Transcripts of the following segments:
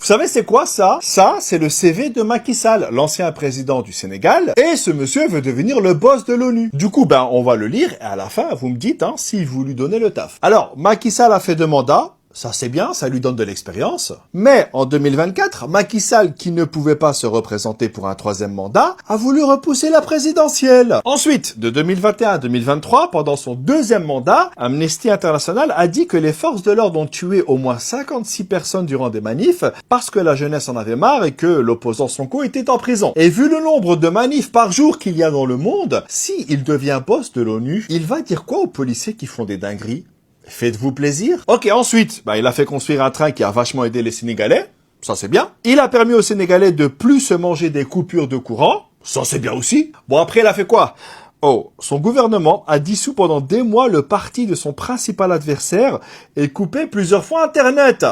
Vous savez c'est quoi ça? Ça, c'est le CV de Macky Sall, l'ancien président du Sénégal, et ce monsieur veut devenir le boss de l'ONU. Du coup, on va le lire, et à la fin, vous me dites si vous lui donnez le taf. Alors, Macky Sall a fait 2 mandats. Ça c'est bien, ça lui donne de l'expérience. Mais en 2024, Macky Sall, qui ne pouvait pas se représenter pour un 3e mandat, a voulu repousser la présidentielle. Ensuite, de 2021 à 2023, pendant son 2e mandat, Amnesty International a dit que les forces de l'ordre ont tué au moins 56 personnes durant des manifs parce que la jeunesse en avait marre et que l'opposant Sonko était en prison. Et vu le nombre de manifs par jour qu'il y a dans le monde, si il devient boss de l'ONU, il va dire quoi aux policiers qui font des dingueries? Faites-vous plaisir. Ok, ensuite, il a fait construire un train qui a vachement aidé les Sénégalais. Ça, c'est bien. Il a permis aux Sénégalais de plus se manger des coupures de courant. Ça, c'est bien aussi. Bon, après, il a fait quoi? Oh, son gouvernement a dissous pendant des mois le parti de son principal adversaire et coupé plusieurs fois Internet.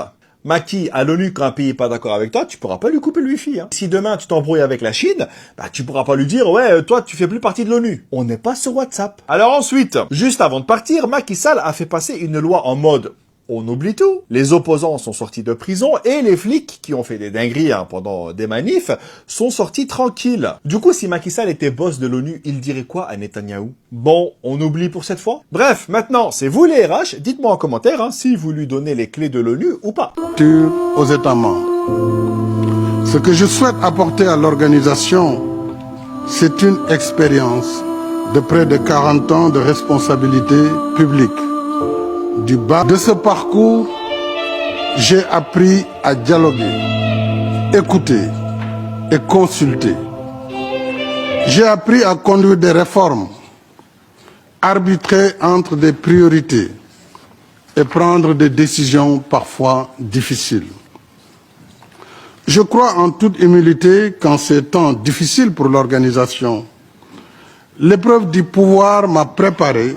Macky, à l'ONU, quand un pays est pas d'accord avec toi, tu pourras pas lui couper le wifi. Si demain tu t'embrouilles avec la Chine, tu pourras pas lui dire, ouais, toi tu fais plus partie de l'ONU. On n'est pas sur WhatsApp. Alors ensuite, juste avant de partir, Macky Sall a fait passer une loi en mode on oublie tout. Les opposants sont sortis de prison et les flics qui ont fait des dingueries pendant des manifs sont sortis tranquilles. Du coup, si Macky Sall était boss de l'ONU, il dirait quoi à Netanyahou? Bon, on oublie pour cette fois. Bref, maintenant, c'est vous les RH. Dites-moi en commentaire si vous lui donnez les clés de l'ONU ou pas. Aux États membres. Ce que je souhaite apporter à l'organisation, c'est une expérience de près de 40 ans de responsabilité publique. Du bas de ce parcours, j'ai appris à dialoguer, écouter et consulter. J'ai appris à conduire des réformes, arbitrer entre des priorités et prendre des décisions parfois difficiles. Je crois en toute humilité qu'en ces temps difficiles pour l'organisation, l'épreuve du pouvoir m'a préparé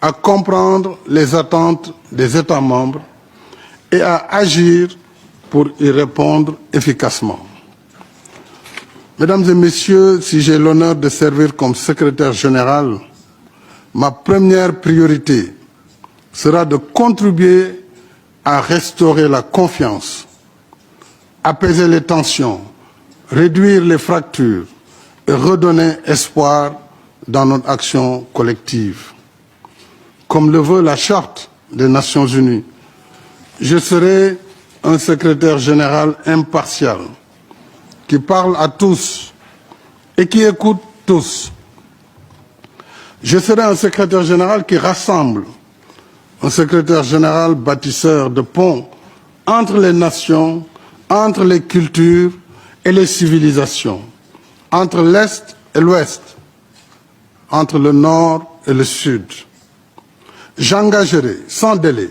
à comprendre les attentes des États membres et à agir pour y répondre efficacement. Mesdames et messieurs, si j'ai l'honneur de servir comme secrétaire général, ma première priorité sera de contribuer à restaurer la confiance, apaiser les tensions, réduire les fractures et redonner espoir dans notre action collective. Comme le veut la Charte des Nations Unies, je serai un secrétaire général impartial qui parle à tous et qui écoute tous. Je serai un secrétaire général qui rassemble, un secrétaire général bâtisseur de ponts entre les nations, entre les cultures et les civilisations, entre l'Est et l'Ouest, entre le Nord et le Sud. J'engagerai sans délai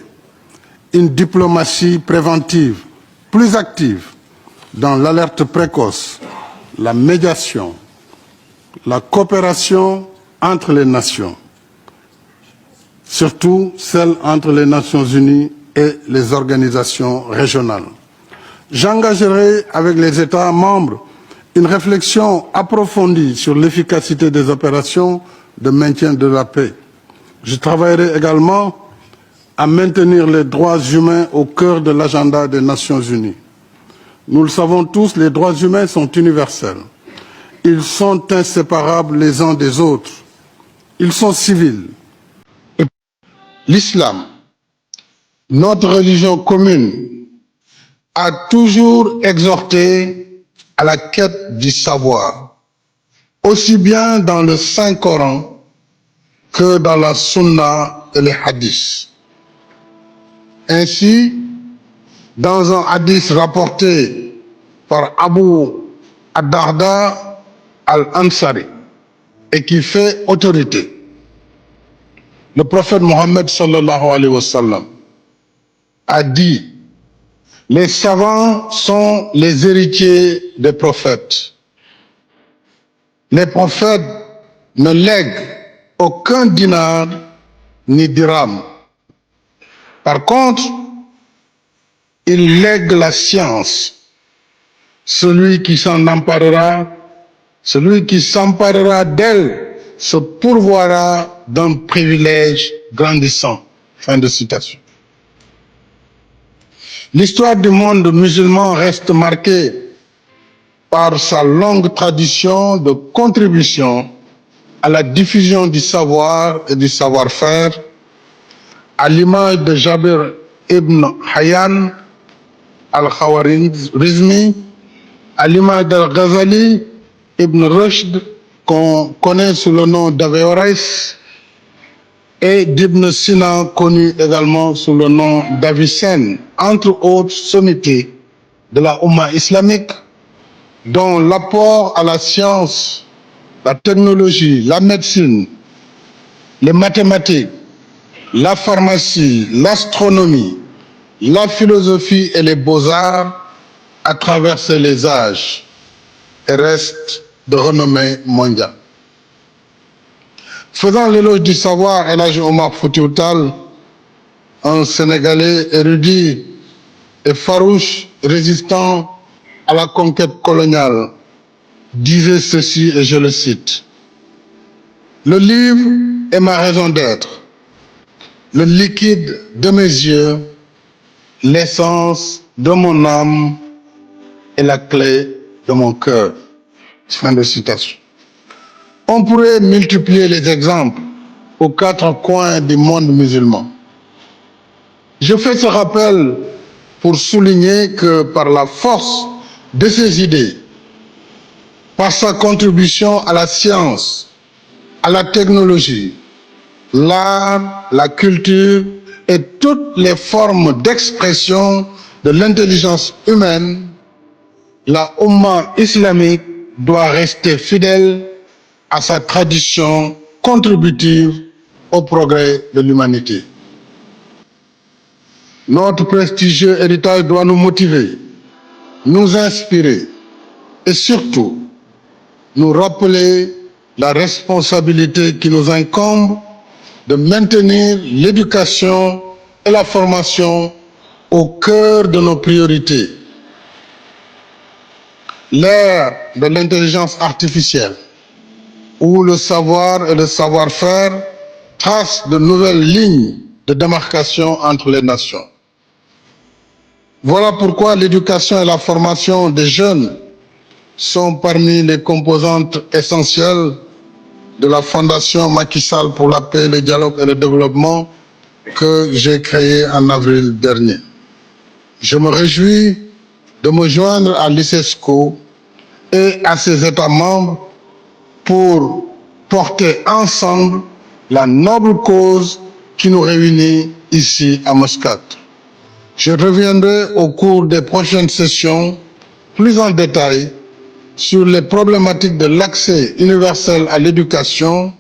une diplomatie préventive plus active dans l'alerte précoce, la médiation, la coopération entre les nations, surtout celle entre les Nations Unies et les organisations régionales. J'engagerai avec les États membres une réflexion approfondie sur l'efficacité des opérations de maintien de la paix. Je travaillerai également à maintenir les droits humains au cœur de l'agenda des Nations Unies. Nous le savons tous, les droits humains sont universels. Ils sont inséparables les uns des autres. Ils sont civils. L'islam, notre religion commune, a toujours exhorté à la quête du savoir, aussi bien dans le Saint-Coran que dans la Sunna et les hadiths. Ainsi, dans un hadith rapporté par Abu ad-Darda al-Ansari et qui fait autorité, le prophète Mohammed sallallahu alayhi wa sallam a dit: les savants sont les héritiers des prophètes. Les prophètes ne lèguent aucun dinar ni dirham. Par contre, ils lèguent la science. Celui qui s'en emparera, celui qui s'emparera d'elle se pourvoira d'un privilège grandissant. Fin de citation. L'histoire du monde musulman reste marquée par sa longue tradition de contribution à la diffusion du savoir et du savoir-faire, à l'image de Jabir ibn Hayyan al-Khawarizmi, à l'image d'Al-Ghazali ibn Rushd, qu'on connaît sous le nom d'Averroès, et d'Ibn Sina, connu également sous le nom d'Avicenne, entre autres sommités de la Oumma islamique, dont l'apport à la science, la technologie, la médecine, les mathématiques, la pharmacie, l'astronomie, la philosophie et les beaux-arts a traversé les âges et reste de renommée mondiale. Faisant l'éloge du savoir, El Hadji Omar Foutiyou Tall, un Sénégalais érudit et farouche, résistant à la conquête coloniale, disait ceci, et je le cite: « Le livre est ma raison d'être, le liquide de mes yeux, l'essence de mon âme et la clé de mon cœur. » Fin de citation. On pourrait multiplier les exemples aux quatre coins du monde musulman. Je fais ce rappel pour souligner que par la force de ses idées, par sa contribution à la science, à la technologie, l'art, la culture et toutes les formes d'expression de l'intelligence humaine, la Oumma islamique doit rester fidèle à sa tradition contributive au progrès de l'humanité. Notre prestigieux héritage doit nous motiver, nous inspirer et surtout nous rappeler la responsabilité qui nous incombe de maintenir l'éducation et la formation au cœur de nos priorités. L'ère de l'intelligence artificielle, où le savoir et le savoir-faire tracent de nouvelles lignes de démarcation entre les nations. Voilà pourquoi l'éducation et la formation des jeunes sont parmi les composantes essentielles de la Fondation Macky Sall pour la paix, le dialogue et le développement que j'ai créée en avril dernier. Je me réjouis de me joindre à l'ICESCO et à ses États membres pour porter ensemble la noble cause qui nous réunit ici à Muscat. Je reviendrai au cours des prochaines sessions plus en détail sur les problématiques de l'accès universel à l'éducation,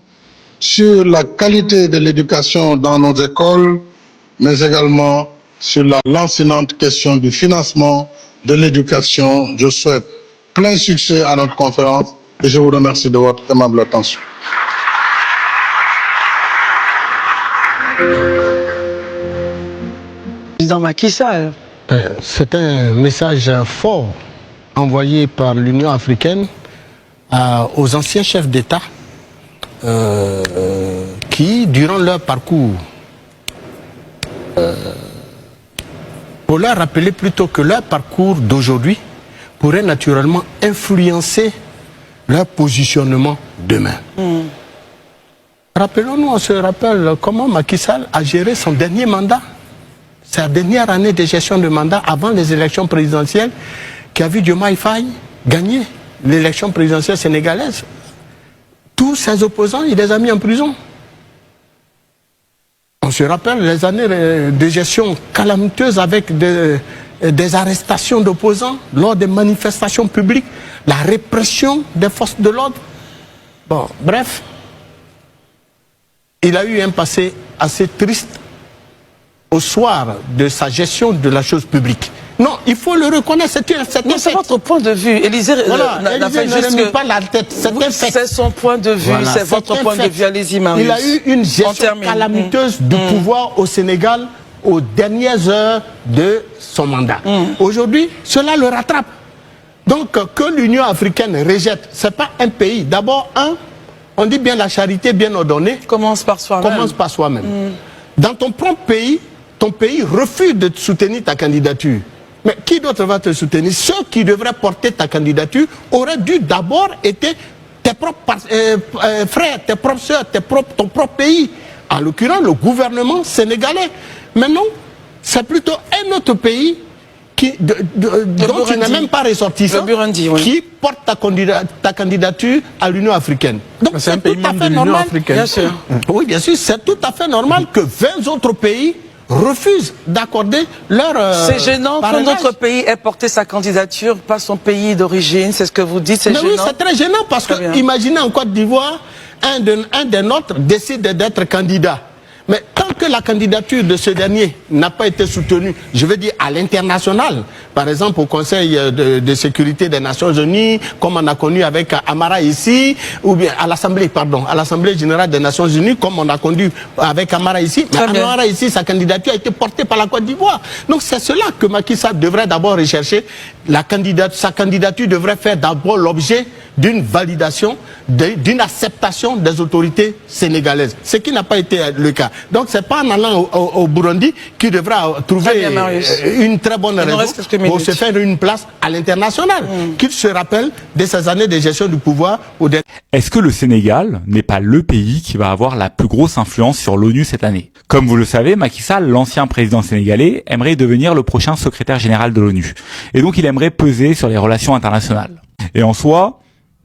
sur la qualité de l'éducation dans nos écoles, mais également sur la lancinante question du financement de l'éducation. Je souhaite plein succès à notre conférence et je vous remercie de votre aimable attention. Président Macky Sall. C'est un message fort envoyé par l'Union africaine aux anciens chefs d'État qui, durant leur parcours, pour leur rappeler plutôt que leur parcours d'aujourd'hui pourrait naturellement influencer leur positionnement demain. Rappelons-nous, on se rappelle comment Macky Sall a géré son dernier mandat, sa dernière année de gestion de mandat avant les élections présidentielles, qui a vu Diomaye Faye gagner l'élection présidentielle sénégalaise. Tous ses opposants, il les a mis en prison. On se rappelle les années de gestion calamiteuses avec des arrestations d'opposants lors des manifestations publiques, la répression des forces de l'ordre. Bon, bref, il a eu un passé assez triste au soir de sa gestion de la chose publique. Non, il faut le reconnaître, c'est votre point de vue. Élysée n'a fait juste que... pas la tête, c'est son point de vue, voilà, c'est votre point de vue. Allez-y, Marius. Il a eu une gestion calamiteuse du pouvoir au Sénégal aux dernières heures de son mandat. Aujourd'hui, cela le rattrape. Donc, que l'Union africaine rejette, ce n'est pas un pays. D'abord, on dit bien la charité bien ordonnée. Commence par soi-même. Commence par soi-même. Dans ton propre pays, ton pays refuse de soutenir ta candidature, mais qui d'autre va te soutenir? Ceux qui devraient porter ta candidature auraient dû d'abord être tes propres frères, tes propres soeurs, ton propre pays. En l'occurrence, le gouvernement sénégalais. Mais non, c'est plutôt un autre pays dont tu n'es même pas ressortissant, qui porte ta candidature à l'Union africaine. Donc c'est un pays tout à fait normal. Bien sûr. Oui, bien sûr, c'est tout à fait normal que 20 autres pays refusent d'accorder leur c'est gênant que notre pays ait porté sa candidature, pas son pays d'origine, c'est ce que vous dites, c'est gênant. Oui, c'est très gênant parce que, imaginez en Côte d'Ivoire, un des nôtres décide d'être candidat. Mais tant que la candidature de ce dernier n'a pas été soutenue, je veux dire à l'international, par exemple au Conseil de sécurité des Nations Unies, comme on a connu avec Amara ici, ou bien à l'Assemblée générale des Nations Unies, comme on a connu avec Amara ici. Mais Amara ici, sa candidature a été portée par la Côte d'Ivoire. Donc c'est cela que Macky Sall devrait d'abord rechercher. Sa candidature devrait faire d'abord l'objet d'une validation, d'une acceptation des autorités sénégalaises. Ce qui n'a pas été le cas. Donc c'est pas en allant au Burundi qu'il devra trouver une très bonne raison pour se faire une place à l'international. Qu'il se rappelle de ces années de gestion du pouvoir. Est-ce que le Sénégal n'est pas le pays qui va avoir la plus grosse influence sur l'ONU cette année? Comme vous le savez, Macky Sall, l'ancien président sénégalais, aimerait devenir le prochain secrétaire général de l'ONU. Et donc il aimerait peser sur les relations internationales. Et en soi,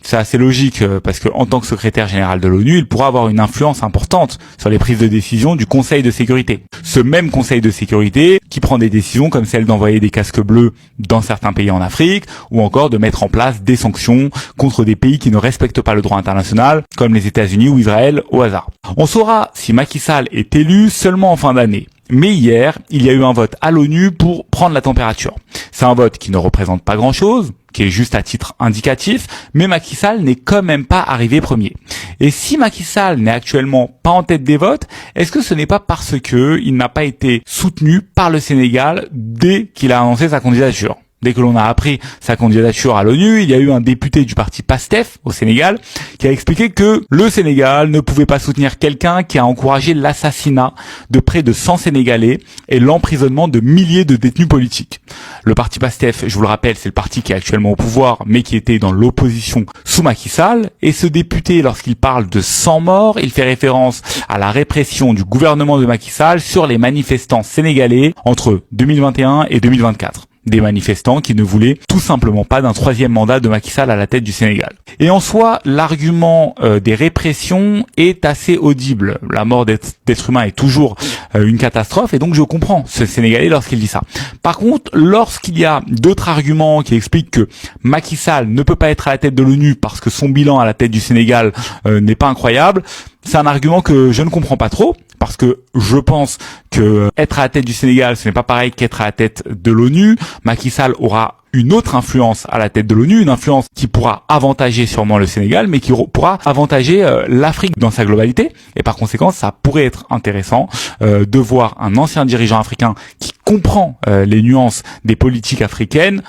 c'est assez logique parce que en tant que secrétaire général de l'ONU, il pourra avoir une influence importante sur les prises de décision du Conseil de sécurité. Ce même Conseil de sécurité qui prend des décisions comme celle d'envoyer des casques bleus dans certains pays en Afrique ou encore de mettre en place des sanctions contre des pays qui ne respectent pas le droit international comme les États-Unis ou Israël au hasard. On saura si Macky Sall est élu seulement en fin d'année. Mais hier, il y a eu un vote à l'ONU pour prendre la température. C'est un vote qui ne représente pas grand-chose, qui est juste à titre indicatif, mais Macky Sall n'est quand même pas arrivé premier. Et si Macky Sall n'est actuellement pas en tête des votes, est-ce que ce n'est pas parce que il n'a pas été soutenu par le Sénégal dès qu'il a annoncé sa candidature? Dès que l'on a appris sa candidature à l'ONU, il y a eu un député du parti PASTEF au Sénégal qui a expliqué que le Sénégal ne pouvait pas soutenir quelqu'un qui a encouragé l'assassinat de près de 100 Sénégalais et l'emprisonnement de milliers de détenus politiques. Le parti PASTEF, je vous le rappelle, c'est le parti qui est actuellement au pouvoir mais qui était dans l'opposition sous Macky Sall. Et ce député, lorsqu'il parle de 100 morts, il fait référence à la répression du gouvernement de Macky Sall sur les manifestants sénégalais entre 2021 et 2024. Des manifestants qui ne voulaient tout simplement pas d'un troisième mandat de Macky Sall à la tête du Sénégal. Et en soi, l'argument des répressions est assez audible. La mort d'êtres humains est toujours une catastrophe et donc je comprends ce Sénégalais lorsqu'il dit ça. Par contre, lorsqu'il y a d'autres arguments qui expliquent que Macky Sall ne peut pas être à la tête de l'ONU parce que son bilan à la tête du Sénégal n'est pas incroyable, c'est un argument que je ne comprends pas trop, parce que je pense que être à la tête du Sénégal, ce n'est pas pareil qu'être à la tête de l'ONU. Macky Sall aura une autre influence à la tête de l'ONU, une influence qui pourra avantager sûrement le Sénégal, mais qui pourra avantager l'Afrique dans sa globalité. Et par conséquent, ça pourrait être intéressant de voir un ancien dirigeant africain qui comprend les nuances des politiques africaines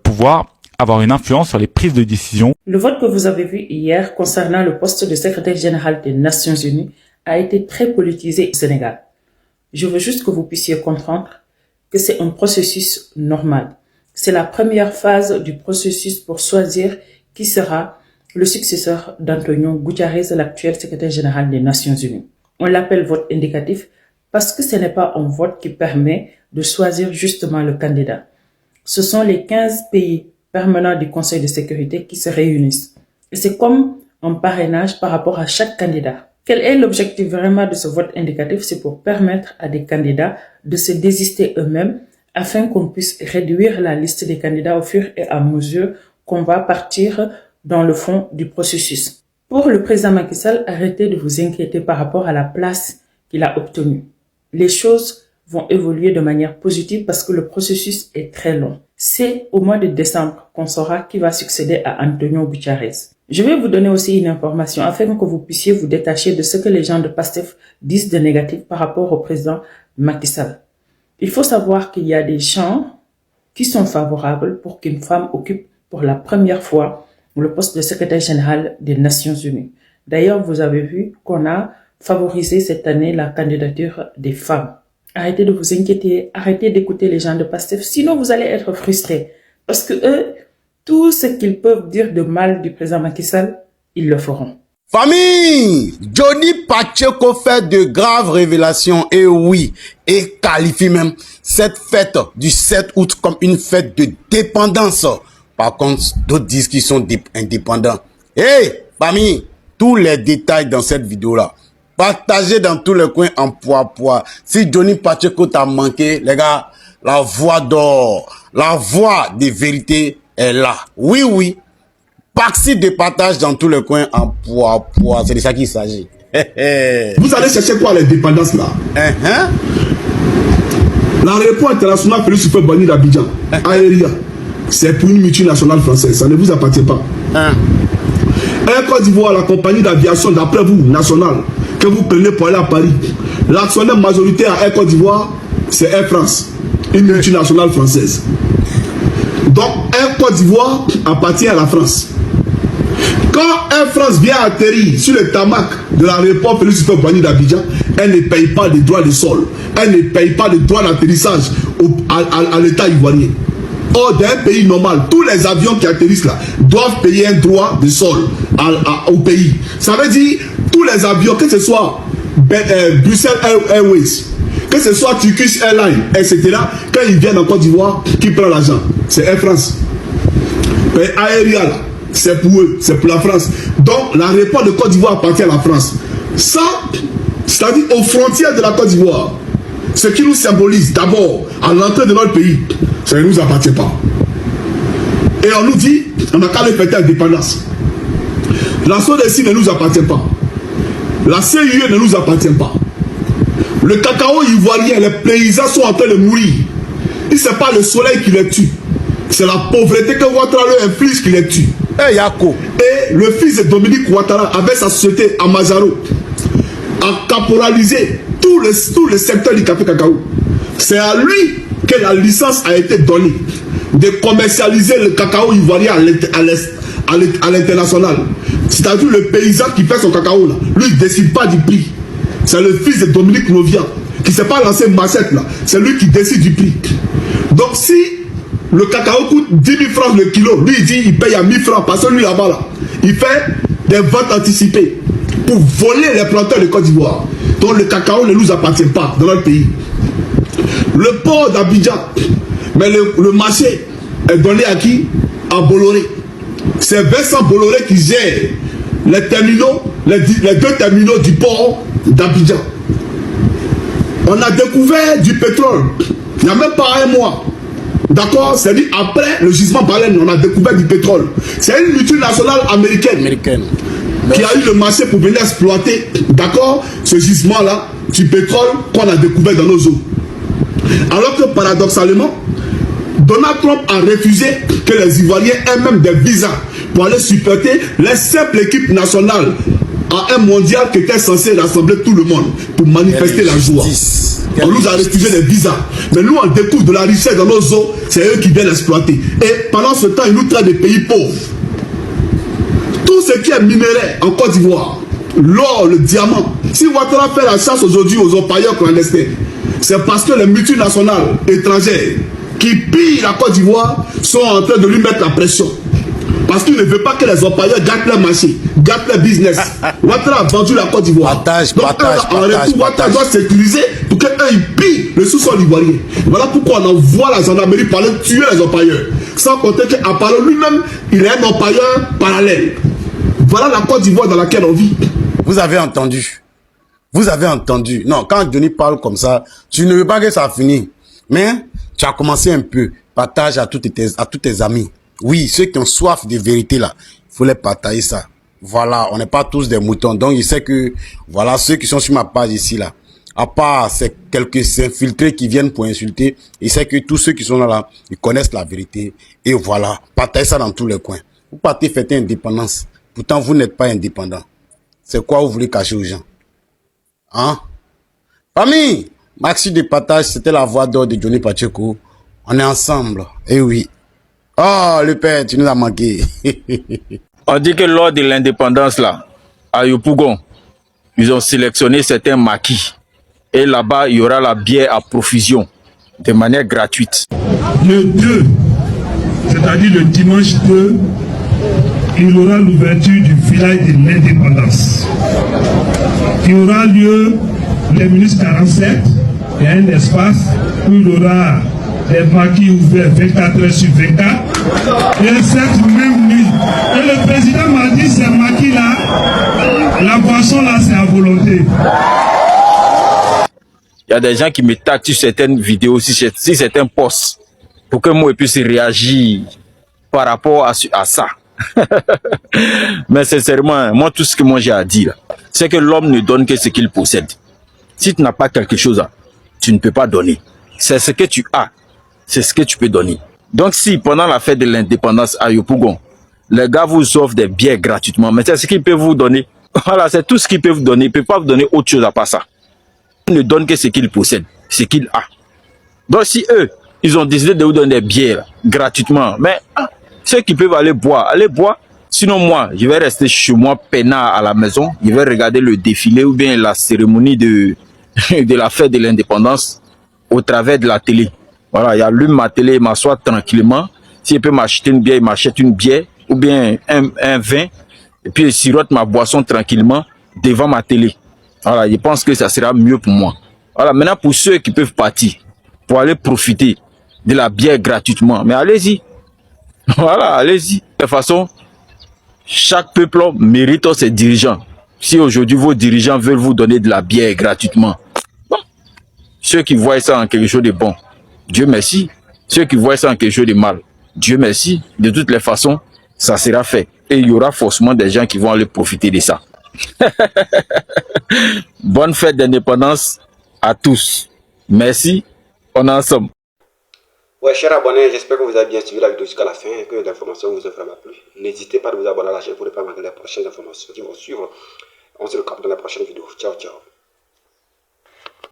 pouvoir avoir une influence sur les prises de décision. Le vote que vous avez vu hier concernant le poste de secrétaire général des Nations Unies a été très politisé au Sénégal. Je veux juste que vous puissiez comprendre que c'est un processus normal. C'est la première phase du processus pour choisir qui sera le successeur d'Antonio Guterres, l'actuel secrétaire général des Nations Unies. On l'appelle vote indicatif parce que ce n'est pas un vote qui permet de choisir justement le candidat. Ce sont les 15 pays permanents du Conseil de sécurité qui se réunissent. Et c'est comme un parrainage par rapport à chaque candidat. Quel est l'objectif vraiment de ce vote indicatif? C'est pour permettre à des candidats de se désister eux-mêmes afin qu'on puisse réduire la liste des candidats au fur et à mesure qu'on va partir dans le fond du processus. Pour le président Macky Sall, arrêtez de vous inquiéter par rapport à la place qu'il a obtenue. Les choses vont évoluer de manière positive parce que le processus est très long. C'est au mois de décembre qu'on saura qui va succéder à Antonio Guterres. Je vais vous donner aussi une information afin que vous puissiez vous détacher de ce que les gens de PASTEF disent de négatif par rapport au président Macky Sall. Il faut savoir qu'il y a des gens qui sont favorables pour qu'une femme occupe pour la première fois le poste de secrétaire général des Nations Unies. D'ailleurs, vous avez vu qu'on a favorisé cette année la candidature des femmes. Arrêtez de vous inquiéter, arrêtez d'écouter les gens de Pastef, sinon vous allez être frustrés. Parce que eux, tout ce qu'ils peuvent dire de mal du président Macky Sall, ils le feront. Famille, Johnny Pacheco fait de graves révélations, et oui, et qualifie même cette fête du 7 août comme une fête de dépendance. Par contre, d'autres disent qu'ils sont indépendants. Hey, famille, tous les détails dans cette vidéo-là. Partagez dans tous les coins en poids. Si Johnny Pacheco t'a manqué, les gars, la voix d'or, la voix des vérités est là. Oui, oui. Parti de partage dans tous les coins en poids. C'est de ça qu'il s'agit. Vous allez chercher quoi l'indépendance là? L'aéroport international Félix Houphouët-Boigny d'Abidjan, Aéria, c'est pour une multinationale française. Ça ne vous appartient pas. Air Côte d'Ivoire, la compagnie d'aviation d'après vous, nationale, que vous prenez pour aller à Paris. L'actionnaire majoritaire à Air Côte d'Ivoire, c'est Air France, une multinationale française. Donc Air Côte d'Ivoire appartient à la France. Quand Air France vient atterrir sur le tarmac de l'aéroport Félix Houphouët-Boigny d'Abidjan, elle ne paye pas de droits de sol. Elle ne paye pas de droits d'atterrissage à l'État ivoirien. Or, dans un pays normal, tous les avions qui atterrissent là doivent payer un droit de sol au pays. Ça veut dire, tous les avions, que ce soit Bruxelles Airways, que ce soit Turkish Airlines, etc., quand ils viennent en Côte d'Ivoire, qui prend l'argent? C'est Air France. Mais Aéria, là, c'est pour eux, c'est pour la France. Donc, l'aéroport de Côte d'Ivoire appartient à la France. Ça, c'est-à-dire aux frontières de la Côte d'Ivoire, ce qui nous symbolise d'abord à l'entrée de notre pays, ça ne nous appartient pas. Et on nous dit, on n'a qu'à les fêter l'indépendance. La SODECI ne nous appartient pas. La CIE ne nous appartient pas. Le cacao ivoirien, les paysans sont en train de mourir. Et ce n'est pas le soleil qui les tue. C'est la pauvreté que Ouattara leur inflige qui les tue. Et le fils de Dominique Ouattara, avec sa société Amazaro, a caporalisé tout le secteur du café cacao. C'est à lui que la licence a été donnée de commercialiser le cacao ivoirien à l'international. C'est-à-dire le paysan qui fait son cacao là, lui il ne décide pas du prix. C'est le fils de Dominique Novian qui ne s'est pas lancé Machette là. C'est lui qui décide du prix. Donc si le cacao coûte 10 000 francs le kilo, lui il dit il paye à 1000 francs parce que lui là-bas là, il fait des ventes anticipées pour voler les planteurs de Côte d'Ivoire. Donc le cacao ne nous appartient pas dans notre pays. Le port d'Abidjan, mais le marché est donné à qui? À Bolloré. C'est Vincent Bolloré qui gère les terminaux, les deux terminaux du port d'Abidjan. On a découvert du pétrole, il n'y a même pas un mois. D'accord? C'est-à-dire après le gisement Baleine, on a découvert du pétrole. C'est une multinationale américaine. Qui a eu le marché pour venir exploiter, d'accord, ce gisement-là, du pétrole qu'on a découvert dans nos eaux. Alors que paradoxalement, Donald Trump a refusé que les Ivoiriens aient même des visas pour aller supporter les simples équipes nationales à un mondial qui était censé rassembler tout le monde pour manifester la joie. On nous a refusé des visas. Mais nous, on découvre de la richesse dans nos eaux, c'est eux qui viennent exploiter. Et pendant ce temps, ils nous traitent de pays pauvres. Tout ce qui est minerai en Côte d'Ivoire, l'or, le diamant, si Ouattara fait la chasse aujourd'hui aux orpailleurs clandestins, c'est parce que les multinationales étrangères qui pillent la Côte d'Ivoire sont en train de lui mettre la pression. Parce qu'il ne veut pas que les orpailleurs gâtent leur marché, gâtent leur business. Ouattara a vendu la Côte d'Ivoire. Donc en retour, Ouattara doit sécuriser pour qu'eux ils pillent le sous-sol ivoirien. Voilà pourquoi on envoie la gendarmerie pour aller tuer les orpailleurs. Sans compter qu'à part lui-même, il est un orpailleur parallèle. Voilà la Côte d'Ivoire dans laquelle on vit. Vous avez entendu. Vous avez entendu. Non, quand Johnny parle comme ça, tu ne veux pas que ça finisse. Mais tu as commencé un peu. Partage à tous tes amis. Oui, ceux qui ont soif de vérité là, il faut les partager ça. Voilà, on n'est pas tous des moutons. Donc, il sait que, voilà, ceux qui sont sur ma page ici là, à part ces quelques infiltrés qui viennent pour insulter, il sait que tous ceux qui sont là, ils connaissent la vérité. Et voilà, partagez ça dans tous les coins. Vous partez fêter indépendance. Pourtant, vous n'êtes pas indépendant. C'est quoi vous voulez cacher aux gens? Hein? Famille, maxi de partage, c'était la voix d'or de Johnny Pacheco. On est ensemble. Eh oui. Oh, le père, tu nous as manqué. On dit que lors de l'indépendance, là, à Yopougon, ils ont sélectionné certains maquis Et là-bas, il y aura la bière à profusion, de manière gratuite. Le 2, c'est-à-dire le dimanche 2, il y aura l'ouverture du village de l'indépendance. Il y aura lieu les minutes 47, il y a un espace où il y aura des maquis ouverts 24 heures sur 24. Et cette même nuit, et le président m'a dit, ces maquis-là, la boisson là, c'est à volonté. Il y a des gens qui me taguent sur certaines vidéos, sur certains posts, pour que moi puisse réagir par rapport à ça. Mais sincèrement, moi, tout ce que moi j'ai à dire, c'est que l'homme ne donne que ce qu'il possède. Si tu n'as pas quelque chose, tu ne peux pas donner. C'est ce que tu as, c'est ce que tu peux donner. Donc si pendant la fête de l'indépendance à Yopougon, les gars vous offrent des bières gratuitement, mais c'est ce qu'ils peuvent vous donner. Voilà, c'est tout ce qu'ils peuvent vous donner. Ils ne peuvent pas vous donner autre chose à part ça. Ils ne donnent que ce qu'ils possèdent, ce qu'ils ont. Donc si eux, ils ont décidé de vous donner des bières gratuitement, mais ceux qui peuvent aller boire, allez boire. Sinon moi, je vais rester chez moi peinard à la maison. Je vais regarder le défilé ou bien la cérémonie de la fête de l'indépendance au travers de la télé. Voilà, j'allume ma télé, m'assois tranquillement. Si je peux m'acheter une bière, il m'achète une bière ou bien un vin. Et puis je sirote ma boisson tranquillement devant ma télé. Voilà, je pense que ça sera mieux pour moi. Voilà, maintenant pour ceux qui peuvent partir, pour aller profiter de la bière gratuitement, mais allez-y. Voilà, allez-y. De toute façon, chaque peuple mérite ses dirigeants. Si aujourd'hui vos dirigeants veulent vous donner de la bière gratuitement, bon, ceux qui voient ça en quelque chose de bon, Dieu merci. Ceux qui voient ça en quelque chose de mal, Dieu merci. De toutes les façons, ça sera fait. Et il y aura forcément des gens qui vont aller profiter de ça. Bonne fête d'indépendance à tous. Merci. On est ensemble. Ouais, chers abonnés, j'espère que vous avez bien suivi la vidéo jusqu'à la fin et que l'information vous a vraiment plu. N'hésitez pas à vous abonner à la chaîne pour ne pas manquer les prochaines informations qui vont suivre. On se retrouve dans la prochaine vidéo. Ciao, ciao.